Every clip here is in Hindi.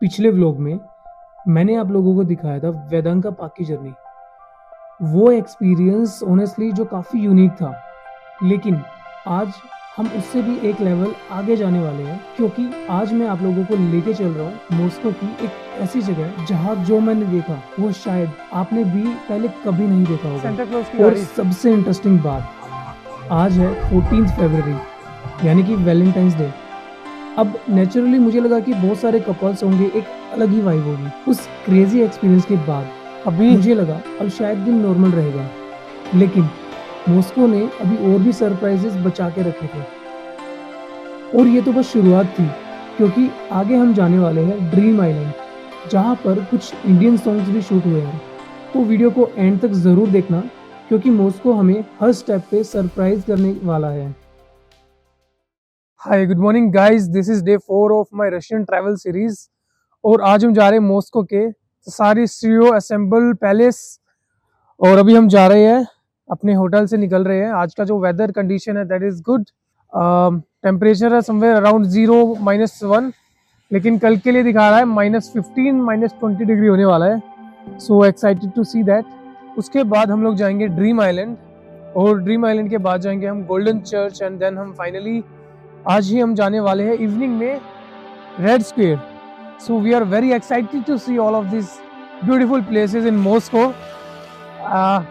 पिछले व्लॉग में मैंने आप लोगों को दिखाया था वेदांका पार्क की जर्नी। वो एक्सपीरियंस ऑनेस्टली जो काफ़ी यूनिक था, लेकिन आज हम उससे भी एक लेवल आगे जाने वाले हैं, क्योंकि आज मैं आप लोगों को लेके चल रहा हूँ मॉस्को की एक ऐसी जगह जहाँ जो मैंने देखा वो शायद आपने भी पहले कभी नहीं देखा होगा। सेंटा क्लॉज की और गाड़ी। सबसे इंटरेस्टिंग बात, आज है 14 फरवरी यानी कि वैलेंटाइंस डे। अब नेचुरली मुझे लगा कि बहुत सारे कपल्स होंगे, एक अलग ही वाइब होगी। उस क्रेजी एक्सपीरियंस के बाद अभी मुझे लगा अब शायद दिन नॉर्मल रहेगा, लेकिन मॉस्को ने अभी और भी सरप्राइजेस बचा के रखे थे। और ये तो बस शुरुआत थी, क्योंकि आगे हम जाने वाले हैं ड्रीम आइलैंड, जहाँ पर कुछ इंडियन सॉन्ग्स भी शूट हुए हैं। तो वीडियो को एंड तक ज़रूर देखना, क्योंकि मॉस्को हमें हर स्टेप पे सरप्राइज करने वाला है। Hi, good morning guys, this is day 4 of my Russian travel series. और आज हम जा रहे हैं मॉस्को के सारी सीओ असेंबल पैलेस। और अभी हम जा रहे हैं, अपने होटल से निकल रहे हैं। आज का जो वेदर कंडीशन है दैट इज गुड। टेम्परेचर है समवेयर अराउंड 0 -1, लेकिन कल के लिए दिखा रहा है -15 -20 डिग्री होने वाला है। So excited to see that. उसके बाद हम लोग जाएंगे ड्रीम आइलैंड, और ड्रीम आइलैंड के बाद जाएंगे हम गोल्डन चर्च, एंड देन हम फाइनली आज ही हम जाने वाले हैं इवनिंग में Red Square. So we are very excited to see all of this beautiful places in Moscow.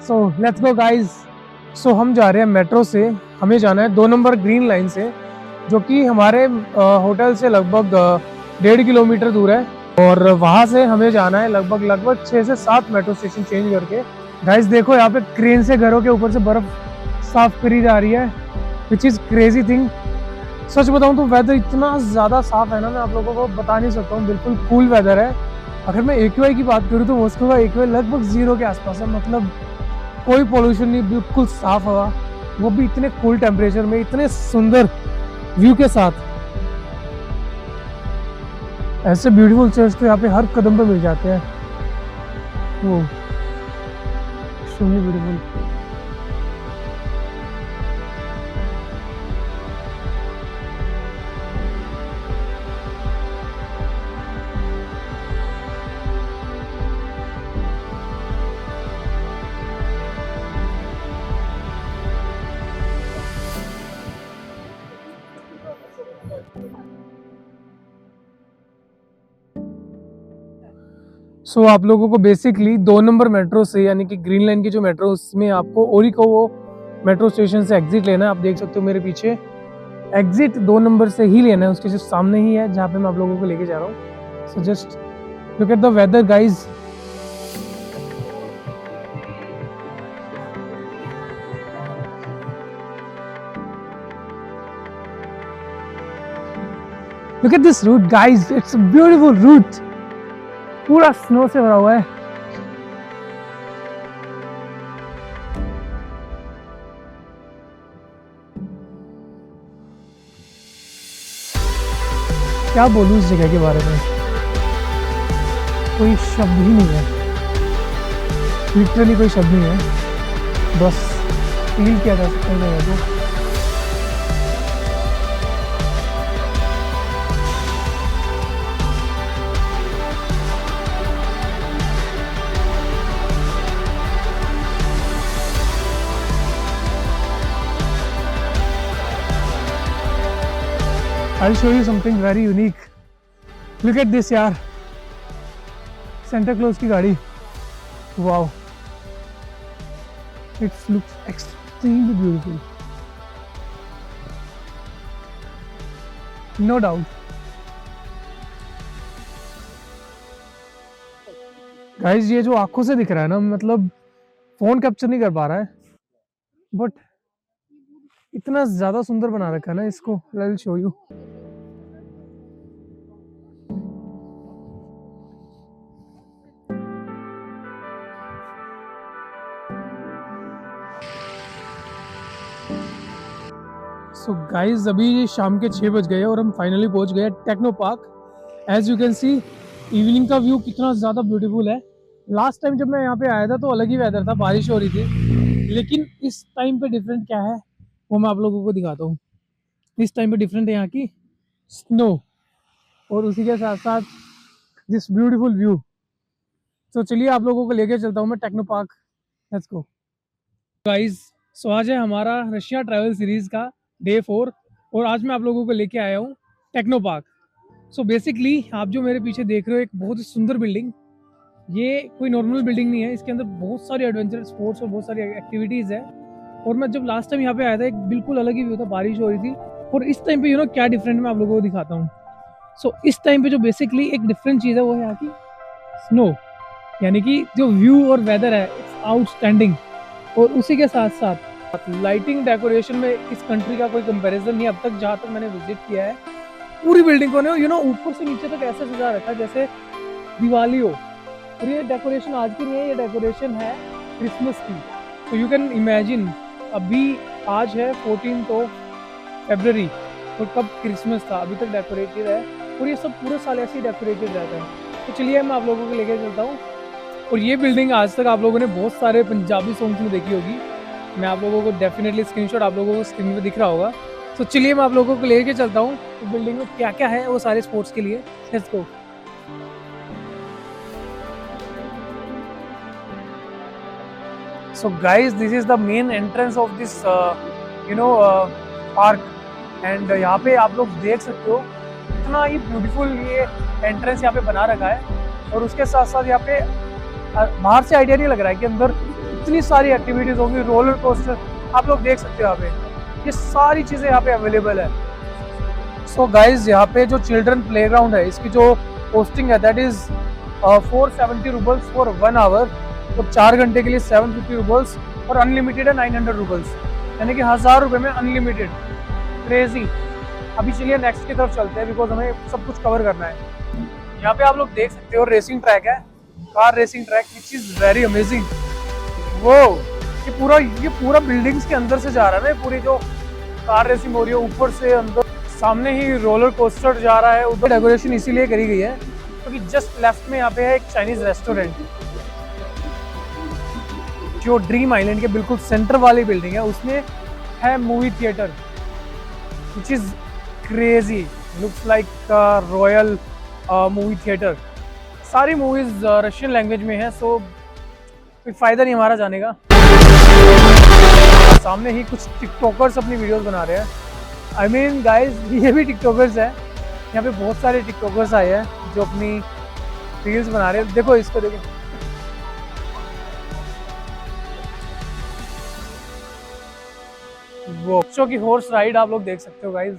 So let's go guys. So हम जा रहे हैं मेट्रो से। हमें जाना है 2 नंबर ग्रीन लाइन से, जो कि हमारे होटल से लगभग 1.5 किलोमीटर दूर है। और वहाँ से हमें जाना है लगभग 6 से 7 मेट्रो स्टेशन चेंज करके। गाइस देखो, यहाँ पे क्रेन से घरों के ऊपर से बर्फ साफ करी जा रही है, विच इज़ क्रेजी थिंग। सच बताऊं तो वेदर इतना ज़्यादा साफ है ना, मैं आप लोगों को बता नहीं सकता हूँ। बिल्कुल कूल वेदर है। अगर मैं AQI की बात करूँ तो मॉस्को का AQI लगभग 0 के आसपास है। मतलब कोई पोल्यूशन नहीं, बिल्कुल साफ हवा, वो भी इतने कूल टेम्परेचर में, इतने सुंदर व्यू के साथ। ऐसे ब्यूटीफुल चर्च तो यहाँ पे हर कदम पे मिल जाते हैं। वो एक्सट्रीमली ब्यूटीफुल। सो आप लोगों को बेसिकली 2 नंबर मेट्रो से, यानी कि ग्रीन लाइन की जो मेट्रो, उसमें आपको ओरिको वो मेट्रो स्टेशन से एग्जिट लेना है। आप देख सकते हो मेरे पीछे एग्जिट 2 नंबर से ही लेना है। उसके जस्ट सामने ही है जहाँ पे मैं आप लोगों को लेके जा रहा हूँ। So just look at the weather guys. Look at this route guys, it's a beautiful route, पूरा स्नो से भरा हुआ है। क्या बोलूं इस जगह के बारे में, कोई शब्द ही नहीं है, लिटरली कोई शब्द नहीं है। बस फील किया जा सकता है जगह को। I'll show you something very unique. Look at this यार, सेंटा क्लॉज की गाड़ी। Wow, it looks extremely beautiful, no doubt. Guys ये जो आंखों से दिख रहा है ना, मतलब फोन कैप्चर नहीं कर पा रहा है, बट इतना ज्यादा सुंदर बना रखा है ना इसको। I'll show you. So guys अभी शाम के 6 बज गए और हम फाइनली पहुंच गए Technopark. As you can see, evening का व्यू कितना ज़्यादा ब्यूटीफुल है। लास्ट टाइम जब मैं यहाँ पे आया था तो अलग ही वेदर था, बारिश हो रही थी, लेकिन इस टाइम पे डिफरेंट क्या है वो मैं आप लोगों को दिखाता हूँ। इस टाइम पे डिफरेंट है यहाँ की स्नो, और उसी के साथ साथ दिस ब्यूटीफुल व्यू। तो चलिए आप लोगों को लेके चलता हूँ मैं Techno Park. Let's go guys. So आज है हमारा रशिया ट्रैवल सीरीज का डे 4 और आज मैं आप लोगों को लेके आया हूँ टेक्नो पार्क। सो बेसिकली आप जो मेरे पीछे देख रहे हो एक बहुत ही सुंदर बिल्डिंग, ये कोई नॉर्मल बिल्डिंग नहीं है। इसके अंदर बहुत सारी एडवेंचर स्पोर्ट्स और बहुत सारी एक्टिविटीज़ है। और मैं जब लास्ट टाइम यहाँ पे आया था एक बिल्कुल अलग ही व्यू था, बारिश हो रही थी। और इस टाइम पे क्या डिफरेंट मैं आप लोगों को दिखाता हूँ। सो इस टाइम पे जो बेसिकली एक डिफरेंट चीज़ है वो है यहाँ की स्नो, यानी कि जो व्यू और वेदर है इट्स आउटस्टैंडिंग। और उसी के साथ साथ लाइटिंग डेकोरेशन में इस कंट्री का कोई कंपैरिजन नहीं अब तक जहाँ तक मैंने विजिट किया है। पूरी बिल्डिंग को ऊपर से नीचे तक ऐसे सजा रखा है जैसे दिवाली हो। और ये डेकोरेशन आज की नहीं है, ये डेकोरेशन है क्रिसमस की। तो यू कैन इमेजिन अभी आज है 14 फरवरी और कब क्रिसमस था, अभी तक डेकोरेटेड है। और ये सब पूरे साल ऐसे ही डेकोरेटेड रहता है। तो चलिए मैं आप लोगों को लेकर चलता हूँ। और ये बिल्डिंग आज तक आप लोगों ने बहुत सारे पंजाबी सॉन्ग्स में देखी होगी। मैं आप लोगों को डेफिनेटली स्क्रीनशॉट आप लोगों को स्क्रीन में दिख रहा होगा। तो चलिए मैं आप लोगों को लेके चलता हूँ तो बिल्डिंग में क्या क्या है वो सारे स्पोर्ट्स के लिए। Let's go. So guys, this is the main entrance of this park and यहाँ पे आप लोग देख सकते हो इतना ही ब्यूटीफुल ये एंट्रेंस यहाँ पे बना रखा है। और उसके साथ साथ यहाँ पे बाहर से आइडिया नहीं लग रहा है कि अंदर इतनी सारी एक्टिविटीज होंगी। रोलर कोस्टर आप लोग देख सकते हो यहाँ पे, ये सारी चीज़ें यहाँ पे अवेलेबल है। सो गाइज यहाँ पे जो चिल्ड्रन प्लेग्राउंड है इसकी जो कॉस्टिंग है दैट इज 470 रूपल्स फॉर 1 आवर और 4 घंटे के लिए 750 रूपल्स और अनलिमिटेड है 900 रूपल्स, यानी कि 1000 रुपये में अनलिमिटेड। क्रेजी। अभी चलिए नेक्स्ट की तरफ चलते हैं बिकॉज हमें सब कुछ कवर करना है। यहाँ पे आप लोग देख सकते हो रेसिंग ट्रैक है, car racing track which is very amazing. वो ये पूरा बिल्डिंग्स के अंदर से जा रहा है ना, पूरी जो कार रेसिंग हो रही है ऊपर से अंदर। सामने ही रोलर कोस्टर जा रहा है। उधर डेकोरेशन इसीलिए करी गई है क्योंकि जस्ट लेफ्ट में यहाँ पे है एक चाइनीज रेस्टोरेंट जो ड्रीम आइलैंड के बिल्कुल सेंटर वाली बिल्डिंग है, उसमें है movie theatre which is crazy, looks like royal movie theatre. सारी मूवीज रशियन लैंग्वेज में है, सो कोई फायदा नहीं हमारा जाने का। सामने ही कुछ टिकटॉकर्स अपनी वीडियोस बना रहे हैं। आई मीन गाइज ये भी टिकटॉकर्स है। यहाँ पे बहुत सारे टिकटॉकर्स आए हैं जो अपनी रील्स बना रहे हैं। देखो इसको, देखो वो बच्चों की हॉर्स राइड आप लोग देख सकते हो गाइज।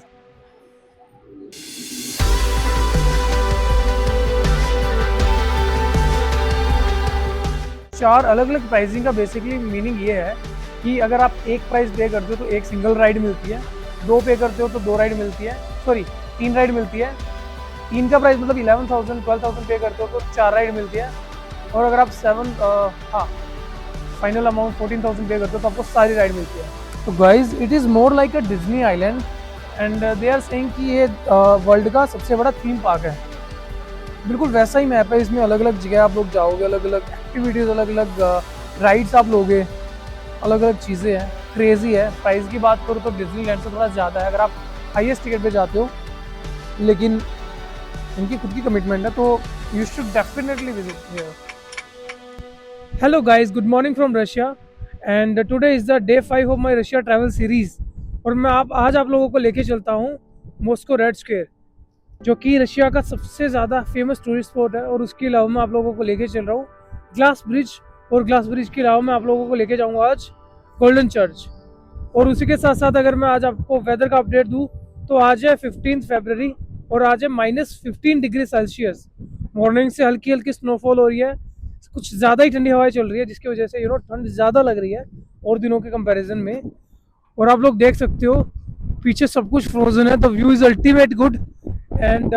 चार अलग अलग प्राइसिंग का बेसिकली मीनिंग ये है कि अगर आप एक प्राइस पे करते हो तो एक सिंगल राइड मिलती है, 2 पे करते हो तो 2 राइड मिलती है, सॉरी 3 राइड मिलती है। 3 का प्राइस मतलब 11,000 12,000 पे करते हो तो 4 राइड मिलती है। और अगर आप फाइनल अमाउंट 14,000 पे करते हो तो आपको सारी राइड मिलती है। तो guys it is more like a Disney island and they are saying कि ये वर्ल्ड का सबसे बड़ा थीम पार्क है। बिल्कुल वैसा ही मैप है, इसमें अलग अलग जगह आप लोग जाओगे, अलग अलग एक्टिविटीज़, अलग अलग राइड्स आप लोगे, अलग अलग चीज़ें हैं। क्रेजी है। प्राइस की बात करूँ तो डिज्नीलैंड से थोड़ा ज़्यादा है अगर आप हाईएस्ट टिकट पे जाते हो, लेकिन इनकी खुद की कमिटमेंट है तो you should definitely visit here. Hello guys, good morning from Russia and today is the day 5 of my Russia travel series. और मैं आज आप लोगों को लेके चलता हूँ मॉस्को रेड स्क्वायर, जो कि रशिया का सबसे ज़्यादा फेमस टूरिस्ट स्पॉट है। और उसके अलावा मैं आप लोगों को लेके चल रहा हूँ ग्लास ब्रिज, और ग्लास ब्रिज के अलावा मैं आप लोगों को लेके जाऊँगा आज गोल्डन चर्च। और उसी के साथ साथ अगर मैं आज आपको वेदर का अपडेट दूँ तो आज है 15 फरवरी और आज है -15 डिग्री सेल्सियस। मॉर्निंग से हल्की हल्की स्नोफॉल हो रही है, कुछ ज़्यादा ही ठंडी हवाएं चल रही है जिसकी वजह से ठंड ज़्यादा लग रही है और दिनों के कंपैरिजन में। और आप लोग देख सकते हो पीछे सब कुछ फ्रोजन है, the view is ultimate good and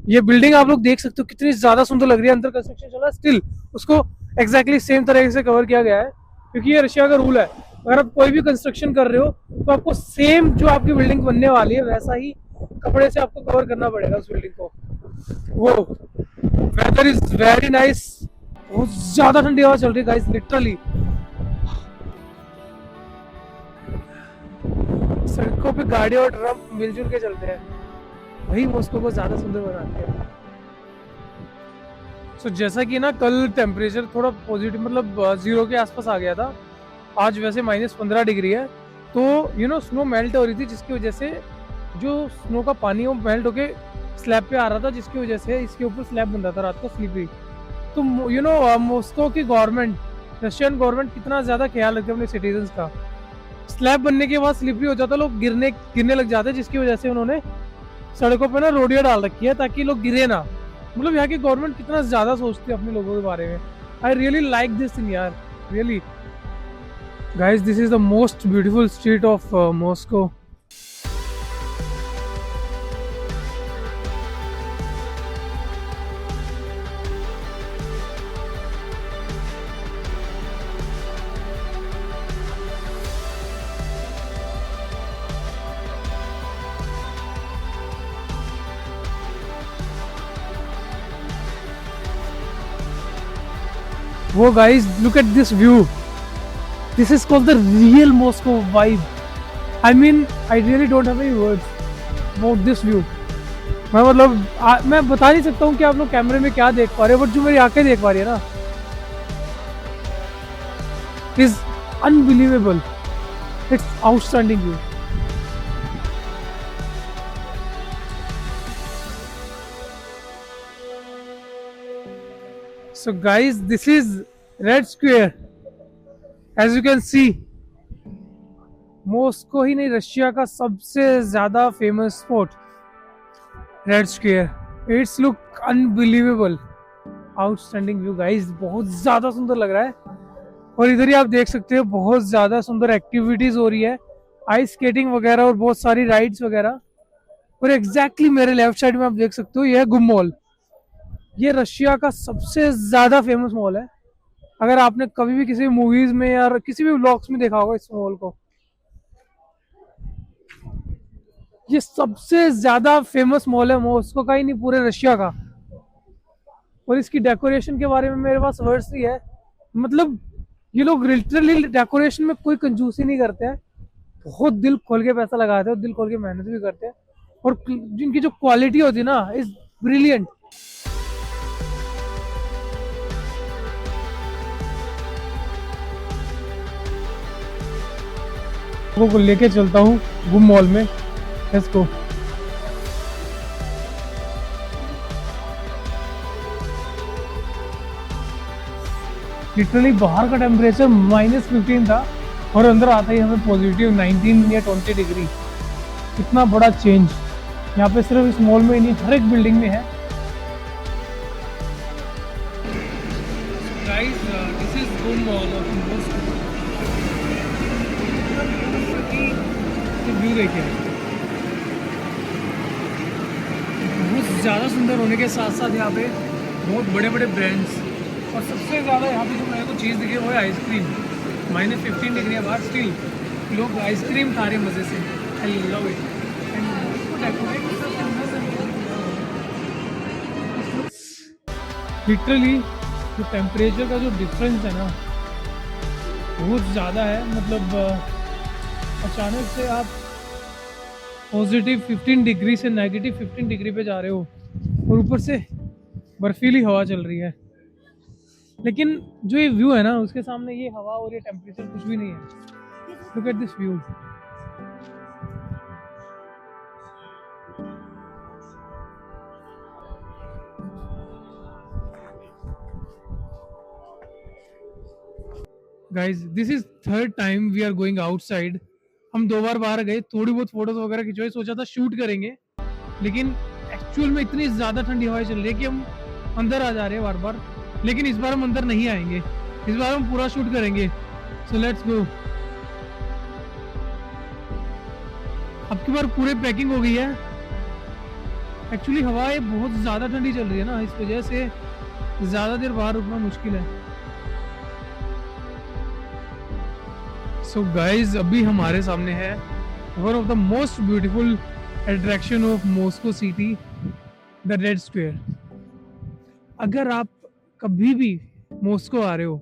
ये बिल्डिंग आप लोग देख सकते हो कितनी ज़्यादा सुंदर लग रही है। अंदर कंस्ट्रक्शन चल रहा है, स्टिल उसको एग्जैक्टली सेम तरीके से कवर किया गया है क्योंकि ये रशिया का रूल है। अगर आप कोई भी कंस्ट्रक्शन कर रहे हो तो आपको सेम जो आपकी बिल्डिंग बनने वाली है वैसा ही कपड़े से आपको कवर करना पड़ेगा उस बिल्डिंग को। वो वेदर इज वेरी नाइस, बहुत ज्यादा ठंडी हवा चल रही है गाइस, लिटरली। सड़कों पे गाड़ी और ट्रक मिलजुल के चलते हैं, वही मॉस्को को ज्यादा सुंदर बनाते हैं। सो जैसा कि ना कल टेम्परेचर थोड़ा पॉजिटिव मतलब 0 के आसपास आ गया था, आज वैसे -15 डिग्री है। तो स्नो मेल्ट हो रही थी, जिसकी वजह से जो स्नो का पानी है वो मेल्ट होके स्लैब पे आ रहा था, जिसकी वजह से इसके ऊपर स्लैब बन रहा था रात को स्लीपरी। तो मॉस्को की गवर्नमेंट, रशियन गवर्नमेंट कितना ज़्यादा ख्याल रखती है अपने सिटीजन्स का। स्लैब बनने के बाद स्लिपरी हो जाता, लोग गिरने लग जाते, जिसकी वजह से उन्होंने सड़कों पे ना रोडियां डाल रखी है ताकि लोग गिरे ना। मतलब यहाँ की गवर्नमेंट कितना ज्यादा सोचती है अपने लोगों के बारे में। I really like this thing यार, really guys. This is the most beautiful street of Moscow. वो guys, look at this view. This is called the real Moscow vibe. I mean I really don't have any words about this view. मैं मतलब मैं बता नहीं सकता हूँ कि आप लोग कैमरे में क्या देख पा रहे हो, बट जो मेरी आंखें देख पा रही है ना, is unbelievable. It's outstanding view. So guys, this is Red Square. As you can see, Moscow ही नहीं, रशिया का सबसे ज्यादा famous spot Red Square. It's look unbelievable, outstanding view guys, बहुत ज्यादा सुंदर लग रहा है। और इधर ही आप देख सकते हो बहुत ज्यादा सुंदर एक्टिविटीज हो रही है, आइस स्केटिंग वगैरह और बहुत सारी राइड्स वगैरह। और एग्जैक्टली मेरे लेफ्ट साइड में आप देख सकते हो, यह है गुम मॉल। ये रशिया का सबसे ज्यादा फेमस मॉल है। अगर आपने कभी भी किसी मूवीज में या किसी भी व्लॉग्स में देखा होगा इस मॉल को, ये सबसे ज्यादा फेमस मॉल है मॉस्को का ही नहीं, पूरे रशिया का। और इसकी डेकोरेशन के बारे में मेरे पास वर्ड्स नहीं है। मतलब ये लोग लिटरली डेकोरेशन में कोई कंजूसी नहीं करते हैं, बहुत दिल खोल के पैसा लगाते हैं, दिल खोल के मेहनत भी करते हैं। और जिनकी जो क्वालिटी होती है ना, इज ब्रिलियंट। को लेके चलता हूँ गुम मॉल में। Let's go. लिटरली बाहर का टेम्परेचर -15 था और अंदर आता ही हमें पॉजिटिव 19 या 20 डिग्री। इतना बड़ा चेंज यहाँ पे सिर्फ इस मॉल में ही नहीं, हर एक बिल्डिंग में है। गाइस, दिस इज गुम मॉल ऑफ मॉस्को। व्यू देखिए, बहुत ज़्यादा सुंदर होने के साथ साथ यहाँ पे बहुत बड़े बड़े ब्रांड्स, और सबसे ज़्यादा यहाँ पे जो मेरे को चीज़ दिखी वो है आइसक्रीम। -15 डिग्री है बाहर, स्टिल लोग आइसक्रीम खा रहे हैं मज़े से। I love it. लिटरली जो टेम्परेचर का जो डिफरेंस है ना, बहुत ज़्यादा है। मतलब अचानक से आप +15 डिग्री से -15 डिग्री पे जा रहे हो, और ऊपर से बर्फीली हवा चल रही है। लेकिन जो ये व्यू है ना, उसके सामने ये हवा और ये टेम्परेचर कुछ भी नहीं है। Look at this view. Guys, this is third time we are going outside. हम 2 बार बाहर गए, थोड़ी बहुत फोटोज वगैरह खिंचवाई, सोचा था शूट करेंगे, लेकिन एक्चुअल में इतनी ज्यादा ठंडी हवाएं चल रही है कि हम अंदर आ जा रहे हैं बार बार। लेकिन इस बार हम अंदर नहीं आएंगे, इस बार हम पूरा शूट करेंगे। सो लेट्स गो। अब की बार पूरे पैकिंग हो गई है। एक्चुअली हवाएं बहुत ज्यादा ठंडी चल रही है ना, इस वजह से ज्यादा देर बाहर रुकना मुश्किल है। सो गाइज, अभी हमारे सामने है one of the most beautiful attraction of Moscow city, the red square. अगर आप कभी भी मॉस्को आ रहे हो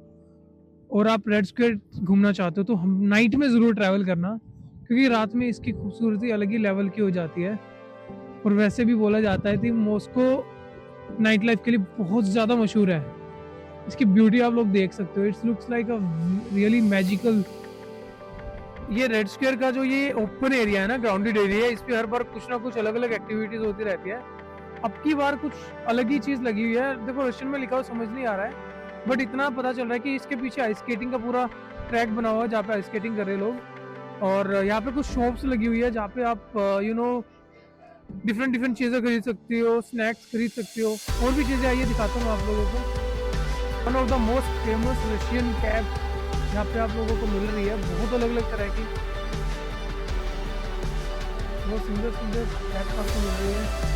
और आप रेड स्क्वायर घूमना चाहते हो, तो हम नाइट में ज़रूर ट्रैवल करना, क्योंकि रात में इसकी खूबसूरती अलग ही लेवल की हो जाती है। और वैसे भी बोला जाता है कि मॉस्को नाइट लाइफ के लिए बहुत ज़्यादा मशहूर है। इसकी ब्यूटी आप लोग देख सकते हो, it's looks like a really magical. ये रेड स्क्वायर का जो ये ओपन एरिया है ना, ग्राउंडेड एरिया है, इस पे हर बार कुछ ना कुछ अलग अलग एक्टिविटीज होती रहती है। अब की बार कुछ अलग ही चीज लगी हुई है, देखो रशियन में लिखा हुआ समझ नहीं आ रहा है, बट इतना पता चल रहा है कि इसके पीछे आइस स्केटिंग का पूरा ट्रैक बना हुआ है जहाँ पे आइस स्केटिंग कर रहे हैं लोग। और यहाँ पे कुछ शॉप्स लगी हुई है जहाँ पे आप यू नो डिफरेंट डिफरेंट चीजें खरीद सकती हो, स्नैक्स खरीद सकती हो, और भी चीजें आइए दिखाता हूँ आप लोगों को। One of the most famous Russian cab यहाँ पे आप लोगों को मिल रही है, बहुत अलग अलग तरह की, बहुत सुंदर सुंदर कैब आपको मिल रही है।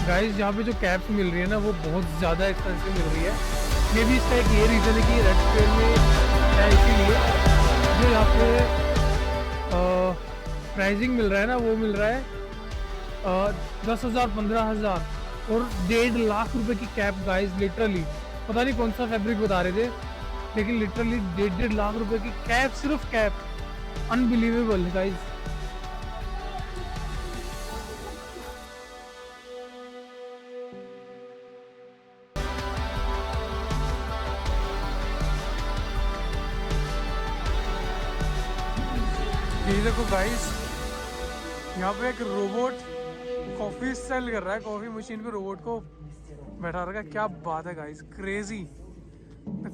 गाइस यहाँ पे जो कैब्स मिल रही है ना वो बहुत ज़्यादा एक्सपेंसिव मिल रही है। मे भी इसका एक ये रीज़न है कि रेड स्क्वायर में है, इसीलिए जो यहाँ पे प्राइसिंग मिल रहा है ना वो मिल रहा है 10,000 15,000 और 1.5 लाख रुपए की कैप। गाइस लिटरली पता नहीं कौन सा फैब्रिक बता रहे थे, लेकिन लिटरली 1.5 लाख रुपए की कैप, सिर्फ कैप। Unbelievable guys. ये देखो गाइस, यहाँ पे एक रोबोट कॉफी सेल कर रहा है, कॉफी मशीन पे रोबोट को बैठा रखा है। क्या बात है guys, crazy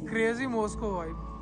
crazy Moscow vibe.